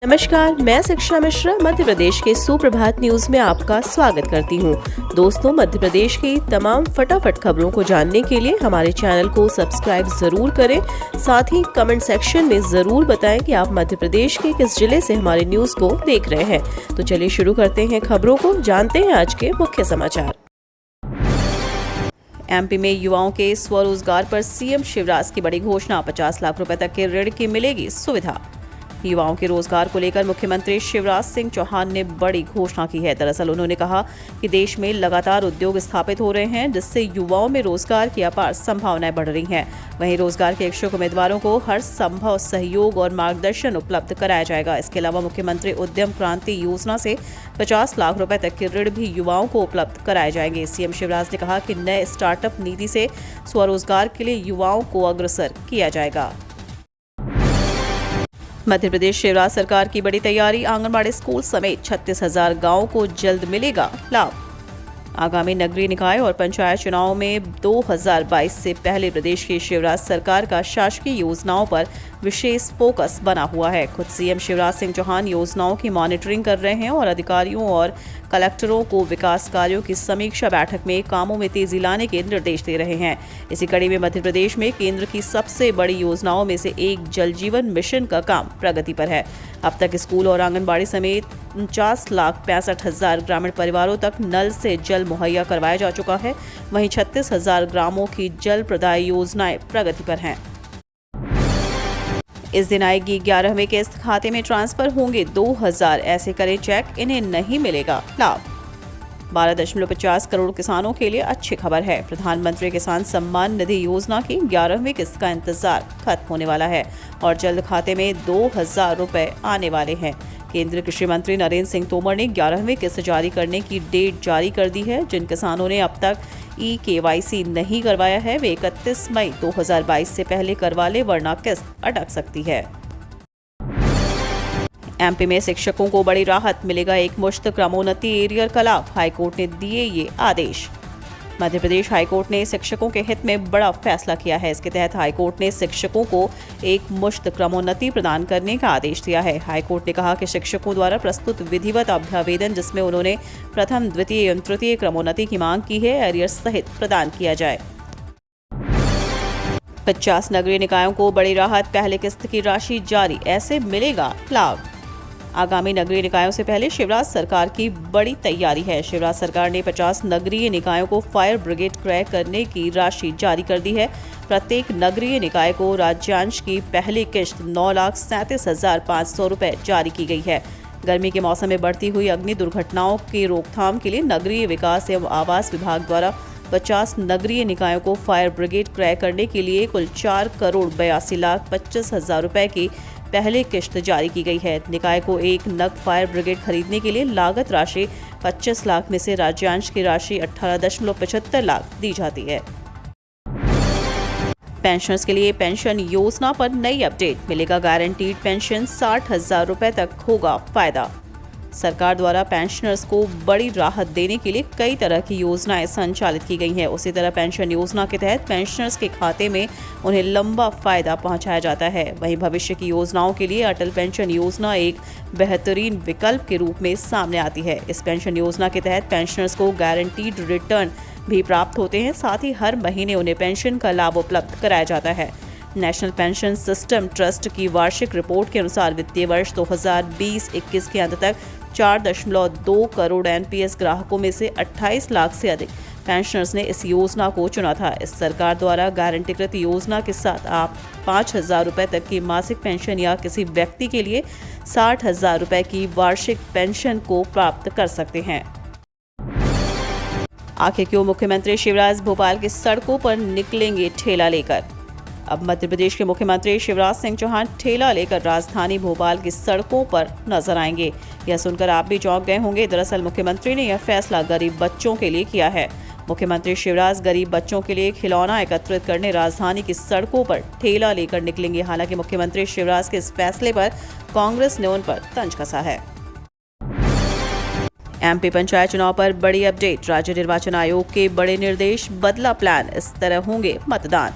नमस्कार, मैं शिक्षा मिश्रा मध्य प्रदेश के सुप्रभात न्यूज में आपका स्वागत करती हूँ। दोस्तों, मध्य प्रदेश की तमाम फटाफट खबरों को जानने के लिए हमारे चैनल को सब्सक्राइब जरूर करें। साथ ही कमेंट सेक्शन में जरूर बताएं कि आप मध्य प्रदेश के किस जिले से हमारे न्यूज को देख रहे हैं। तो चलिए शुरू करते हैं खबरों को, जानते हैं आज के मुख्य समाचार। एमपी में युवाओं के स्वरोजगार पर सीएम शिवराज की बड़ी घोषणा, 50 लाख रुपए तक के ऋण की मिलेगी सुविधा। युवाओं के रोजगार को लेकर मुख्यमंत्री शिवराज सिंह चौहान ने बड़ी घोषणा की है। दरअसल उन्होंने कहा कि देश में लगातार उद्योग स्थापित हो रहे हैं, जिससे युवाओं में रोजगार की अपार संभावनाएं बढ़ रही हैं। वहीं रोजगार के इच्छुक उम्मीदवारों को हर संभव सहयोग और मार्गदर्शन उपलब्ध कराया जाएगा। इसके अलावा मुख्यमंत्री उद्यम क्रांति योजना से 50 लाख रुपए तक के ऋण भी युवाओं को उपलब्ध कराए जाएंगे। सीएम शिवराज ने कहा कि नए स्टार्टअप नीति से स्वरोजगार के लिए युवाओं को अग्रसर किया जाएगा। मध्य प्रदेश शिवराज सरकार की बड़ी तैयारी, आंगनबाड़ी स्कूल समेत 36,000 गांवों को जल्द मिलेगा लाभ। आगामी नगरीय निकाय और पंचायत चुनाव में 2022 से पहले प्रदेश की शिवराज सरकार का शासकीय योजनाओं पर विशेष फोकस बना हुआ है। खुद सीएम शिवराज सिंह चौहान योजनाओं की मॉनिटरिंग कर रहे हैं और अधिकारियों और कलेक्टरों को विकास कार्यों की समीक्षा बैठक में कामों में तेजी लाने के निर्देश दे रहे हैं। इसी कड़ी में मध्य प्रदेश में केंद्र की सबसे बड़ी योजनाओं में से एक जल जीवन मिशन का काम प्रगति पर है। अब तक स्कूल और आंगनबाड़ी समेत 49,65,000 ग्रामीण परिवारों तक नल से जल मुहैया करवाया जा चुका है। वहीं 36,000 ग्रामों की जल प्रदाय योजनाएं प्रगति पर हैं। इस दिन आएगी 11वीं किस्त, खाते में ट्रांसफर होंगे 2,000, ऐसे करें चेक, इन्हें नहीं मिलेगा लाभ। 12.50 करोड़ किसानों के लिए अच्छी खबर है। प्रधानमंत्री किसान सम्मान निधि योजना की 11वीं किस्त का इंतजार खत्म होने वाला है और जल्द खाते में 2,000 रुपए आने वाले हैं। केंद्रीय कृषि मंत्री नरेंद्र सिंह तोमर ने 11वीं किस्त जारी करने की डेट जारी कर दी है। जिन किसानों ने अब तक KYC नहीं करवाया है, वे 31 मई 2022 से पहले करवा ले, वरना किस्त अटक सकती है। एमपी में शिक्षकों को बड़ी राहत, मिलेगा एक मुश्त क्रमोन्नति एरियर का लाभ। हाईकोर्ट ने दिए ये आदेश। मध्य प्रदेश हाईकोर्ट ने शिक्षकों के हित में बड़ा फैसला किया है। इसके तहत हाईकोर्ट ने शिक्षकों को एक मुश्त क्रमोन्नति प्रदान करने का आदेश दिया है। हाईकोर्ट ने कहा कि शिक्षकों द्वारा प्रस्तुत विधिवत अभ्यावेदन, जिसमें उन्होंने प्रथम, द्वितीय एवं तृतीय क्रमोन्नति की मांग की है, एरियर सहित प्रदान किया जाए। 50 नगरीय निकायों को बड़ी राहत, पहले किस्त की राशि जारी, ऐसे मिलेगा लाभ। आगामी नगरीय निकायों से पहले शिवराज सरकार की बड़ी तैयारी है। शिवराज सरकार ने 50 नगरीय निकायों को फायर ब्रिगेड क्रय करने की राशि जारी कर दी है। प्रत्येक नगरीय निकाय को राज्यांश की पहली किश्त 9,37,500 रुपए जारी की गई है। गर्मी के मौसम में बढ़ती हुई अग्नि दुर्घटनाओं की रोकथाम के लिए नगरीय विकास एवं आवास विभाग द्वारा 50 नगरीय निकायों को फायर ब्रिगेड क्रय करने के लिए कुल 4,82,25,000 रुपए की पहले किश्त जारी की गई है। निकाय को एक नग फायर ब्रिगेड खरीदने के लिए लागत राशि 25 लाख में से राज्यांश की राशि 18.75 लाख दी जाती है। पेंशनर्स के लिए पेंशन योजना पर नई अपडेट, मिलेगा गारंटीड पेंशन, 60,000 रुपए तक होगा फायदा। सरकार द्वारा पेंशनर्स को बड़ी राहत देने के लिए कई तरह की योजनाएं संचालित की गई हैं। उसी तरह पेंशन योजना के तहत पेंशनर्स के खाते में उन्हें लंबा फायदा पहुंचाया जाता है। वहीं भविष्य की योजनाओं के लिए अटल पेंशन योजना एक बेहतरीन विकल्प के रूप में सामने आती है। इस पेंशन योजना के तहत पेंशनर्स को गारंटीड रिटर्न भी प्राप्त होते हैं। साथ ही हर महीने उन्हें पेंशन का लाभ उपलब्ध कराया जाता है। नेशनल पेंशन सिस्टम ट्रस्ट की वार्षिक रिपोर्ट के अनुसार वित्तीय वर्ष 2020-21 के अंत तक 4.2 करोड़ NPS ग्राहकों में से 28 लाख से अधिक पेंशनर्स ने इस योजना को चुना था। इस सरकार द्वारा गारंटीकृत योजना के साथ आप 5,000 रुपए तक की मासिक पेंशन या किसी व्यक्ति के लिए 60,000 रुपए की वार्षिक पेंशन को प्राप्त कर सकते हैं। आखिर क्यों मुख्यमंत्री शिवराज भोपाल की सड़कों पर निकलेंगे ठेला लेकर? अब मध्य प्रदेश के मुख्यमंत्री शिवराज सिंह चौहान ठेला लेकर राजधानी भोपाल की सड़कों पर नजर आएंगे। यह सुनकर आप भी चौंक गए होंगे। दरअसल मुख्यमंत्री ने यह फैसला गरीब बच्चों के लिए किया है। मुख्यमंत्री शिवराज गरीब बच्चों के लिए खिलौना एकत्रित करने राजधानी की सड़कों पर ठेला लेकर निकलेंगे। हालांकि मुख्यमंत्री शिवराज के इस फैसले पर कांग्रेस ने उन पर तंज कसा है। एमपी पंचायत चुनाव पर बड़ी अपडेट, राज्य निर्वाचन आयोग के बड़े निर्देश, बदला प्लान, इस तरह होंगे मतदान।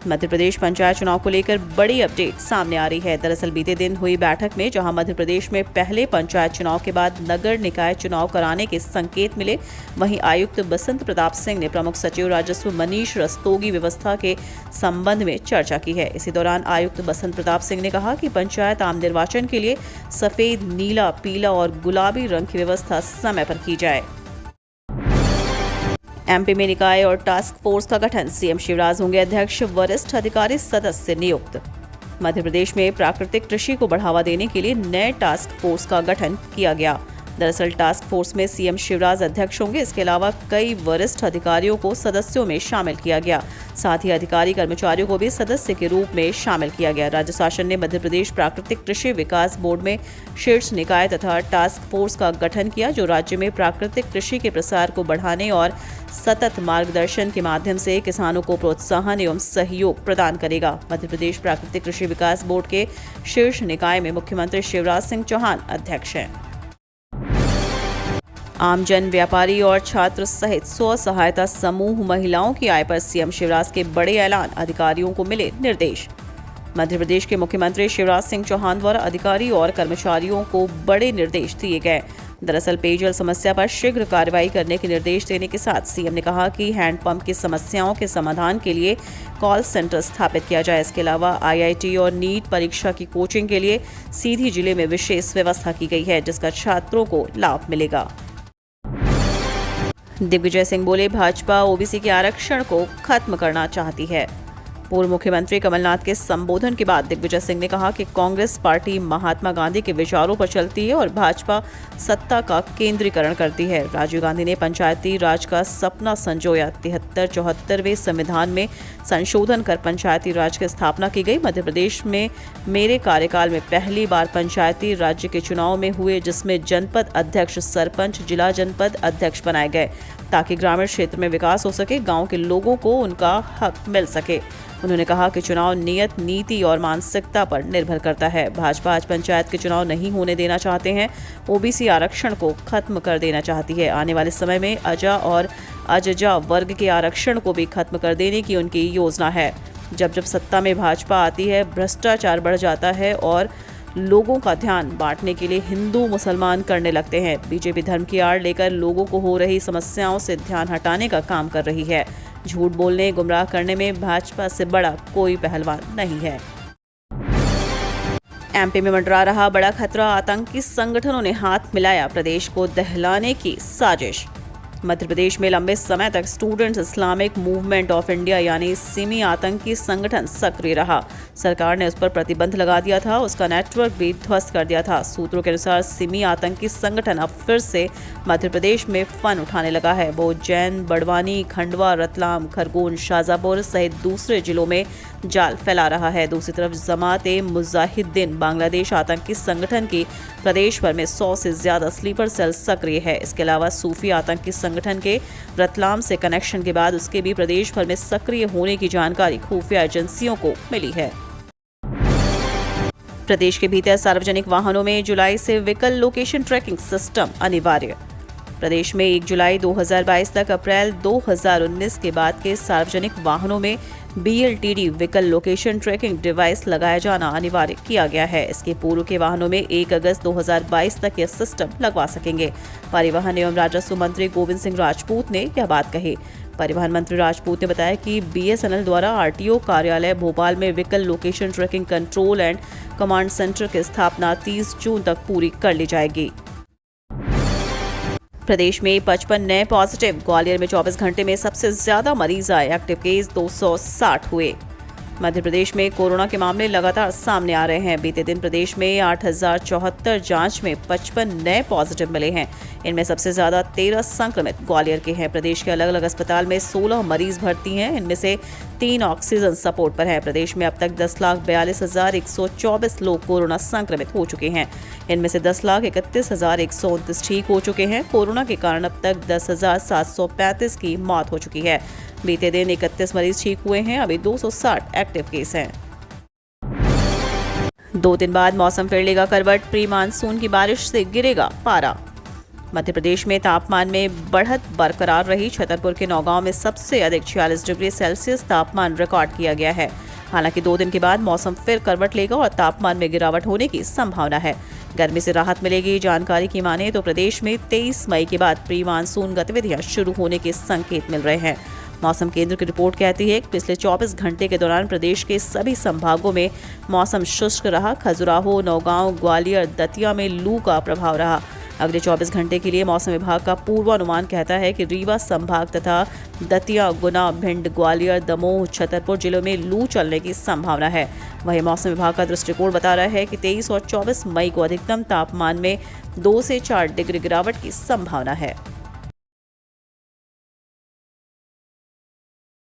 मध्य प्रदेश पंचायत चुनाव को लेकर बड़ी अपडेट सामने आ रही है। दरअसल बीते दिन हुई बैठक में जहां मध्य प्रदेश में पहले पंचायत चुनाव के बाद नगर निकाय चुनाव कराने के संकेत मिले, वहीं आयुक्त बसंत प्रताप सिंह ने प्रमुख सचिव राजस्व मनीष रस्तोगी व्यवस्था के संबंध में चर्चा की है। इसी दौरान आयुक्त बसंत प्रताप सिंह ने कहा कि पंचायत आम निर्वाचन के लिए सफेद, नीला, पीला और गुलाबी रंग की व्यवस्था समय पर की जाए। एमपी में निकाय और टास्क फोर्स का गठन, सीएम शिवराज होंगे अध्यक्ष, वरिष्ठ अधिकारी सदस्य नियुक्त। मध्य प्रदेश में प्राकृतिक कृषि को बढ़ावा देने के लिए नए टास्क फोर्स का गठन किया गया। दरअसल टास्क फोर्स में सीएम शिवराज अध्यक्ष होंगे। इसके अलावा कई वरिष्ठ अधिकारियों को सदस्यों में शामिल किया गया। साथ ही अधिकारी कर्मचारियों को भी सदस्य के रूप में शामिल किया गया। राज्य शासन ने मध्य प्रदेश प्राकृतिक कृषि विकास बोर्ड में शीर्ष निकाय तथा टास्क फोर्स का गठन किया, जो राज्य में प्राकृतिक कृषि के प्रसार को बढ़ाने और सतत मार्गदर्शन के माध्यम से किसानों को प्रोत्साहन एवं सहयोग प्रदान करेगा। मध्य प्रदेश प्राकृतिक कृषि विकास बोर्ड के शीर्ष निकाय में मुख्यमंत्री शिवराज सिंह चौहान अध्यक्ष हैं। आमजन, व्यापारी और छात्र सहित स्व सहायता समूह महिलाओं की आय पर सीएम शिवराज के बड़े ऐलान, अधिकारियों को मिले निर्देश। मध्य प्रदेश के मुख्यमंत्री शिवराज सिंह चौहान द्वारा अधिकारी और कर्मचारियों को बड़े निर्देश दिए गए। दरअसल पेयजल समस्या पर शीघ्र कार्रवाई करने के निर्देश देने के साथ सीएम ने कहा कि हैंडपंप की समस्याओं के समाधान के लिए कॉल सेंटर स्थापित किया जाए। इसके अलावा आईआईटी और नीट परीक्षा की कोचिंग के लिए सीधी जिले में विशेष व्यवस्था की गई है, जिसका छात्रों को लाभ मिलेगा। दिग्विजय सिंह बोले, भाजपा ओबीसी के आरक्षण को खत्म करना चाहती है। पूर्व मुख्यमंत्री कमलनाथ के संबोधन के बाद दिग्विजय सिंह ने कहा कि कांग्रेस पार्टी महात्मा गांधी के विचारों पर चलती है और भाजपा सत्ता का केंद्रीकरण करती है। राजीव गांधी ने पंचायती राज का सपना संजोया। 73-74वें संविधान में संशोधन कर पंचायती राज की स्थापना की गई। मध्य प्रदेश में मेरे कार्यकाल में पहली बार पंचायती राज्य के चुनाव में हुए, जिसमें जनपद अध्यक्ष, सरपंच, जिला जनपद अध्यक्ष बनाए गए ताकि ग्रामीण क्षेत्र में विकास हो सके, गाँव के लोगों को उनका हक मिल सके। उन्होंने कहा कि चुनाव नियत, नीति और मानसिकता पर निर्भर करता है। भाजपा आज पंचायत के चुनाव नहीं होने देना चाहते हैं, ओबीसी आरक्षण को खत्म कर देना चाहती है। आने वाले समय में अजा और अजजा वर्ग के आरक्षण को भी खत्म कर देने की उनकी योजना है। जब जब सत्ता में भाजपा आती है, भ्रष्टाचार बढ़ जाता है और लोगों का ध्यान बांटने के लिए हिंदू मुसलमान करने लगते हैं। बीजेपी धर्म की आड़ लेकर लोगों को हो रही समस्याओं से ध्यान हटाने का काम कर रही है। झूठ बोलने, गुमराह करने में भाजपा से बड़ा कोई पहलवान नहीं है। एमपी में मंडरा रहा बड़ा खतरा, आतंकी संगठनों ने हाथ मिलाया, प्रदेश को दहलाने की साजिश। मध्य प्रदेश में लंबे समय तक students Islamic movement of India यानी सिमी आतंकी संगठन सक्रिय रहा। सरकार ने उस पर प्रतिबंध लगा दिया था, उसका नेटवर्क भी ध्वस्त कर दिया था। सूत्रों के अनुसार सिमी आतंकी संगठन अब फिर से मध्य प्रदेश में फन उठाने लगा है। वो उज्जैन, बड़वानी, खंडवा, रतलाम, खरगोन, शाजापुर सहित दूसरे जिलों में जाल फैला रहा है। दूसरी तरफ जमात-ए-मुजाहिदीन बांग्लादेश आतंकी संगठन की प्रदेश भर में 100 से ज्यादा स्लीपर सेल सक्रिय है। इसके अलावा सूफी आतंकी संगठन के रतलाम से कनेक्शन के बाद उसके भी प्रदेश भर में सक्रिय होने की जानकारी खुफिया एजेंसियों को मिली है। प्रदेश के भीतर सार्वजनिक वाहनों में जुलाई से व्हीकल लोकेशन ट्रैकिंग सिस्टम अनिवार्य। प्रदेश में 1 जुलाई 2022 तक अप्रैल 2019 के बाद के सार्वजनिक वाहनों में BLTD vehicle location tracking device लगाया जाना अनिवार्य किया गया है। इसके पूर्व के वाहनों में 1 अगस्त 2022 तक यह सिस्टम लगवा सकेंगे। परिवहन एवं राजस्व मंत्री गोविंद सिंह राजपूत ने यह बात कही। परिवहन मंत्री राजपूत ने बताया कि BSNL द्वारा RTO कार्यालय भोपाल में vehicle location tracking control and command centre की स्थापना 30 जून तक पूरी कर ली जाएगी। प्रदेश में 55 नए पॉजिटिव, ग्वालियर में 24 घंटे में सबसे ज्यादा मरीज आए, एक्टिव केस 260 हुए। मध्य प्रदेश में कोरोना के मामले लगातार सामने आ रहे हैं। बीते दिन प्रदेश में 8074 जांच में 55 नए पॉजिटिव मिले हैं। इनमें सबसे ज्यादा 13 संक्रमित ग्वालियर के हैं। प्रदेश के अलग अलग अस्पताल में 16 मरीज भर्ती हैं। इनमें से 3 ऑक्सीजन सपोर्ट पर हैं। प्रदेश में अब तक 10,42,124 लोग कोरोना संक्रमित हो चुके हैं। इनमें से 10,31,129 ठीक हो चुके हैं। कोरोना के कारण अब तक 10,735 की मौत हो चुकी है। बीते दिन 31 मरीज ठीक हुए हैं। अभी 260 एक्टिव केस हैं। 2 दिन बाद मौसम फिर लेगा करवट, प्री मानसून की बारिश से गिरेगा पारा। मध्य प्रदेश में तापमान में बढ़त बरकरार रही। छतरपुर के नौगांव में सबसे अधिक 46 डिग्री सेल्सियस तापमान रिकॉर्ड किया गया है। हालांकि 2 दिन के बाद मौसम फिर करवट लेगा और तापमान में गिरावट होने की संभावना है। गर्मी से राहत मिलेगी। जानकारी की माने तो प्रदेश में 23 मई के बाद प्री मानसून गतिविधियां शुरू होने के संकेत मिल रहे हैं। मौसम केंद्र की रिपोर्ट कहती है कि पिछले 24 घंटे के दौरान प्रदेश के सभी संभागों में मौसम शुष्क रहा। खजुराहो, नौगांव, ग्वालियर, दतिया में लू का प्रभाव रहा। अगले 24 घंटे के लिए मौसम विभाग का पूर्वानुमान कहता है कि रीवा संभाग तथा दतिया, गुना, भिंड, ग्वालियर, दमोह, छतरपुर जिलों में लू चलने की संभावना है। वहीं मौसम विभाग का दृष्टिकोण बता रहा है कि 23 और 24 मई को अधिकतम तापमान में 2 से 4 डिग्री गिरावट की संभावना है।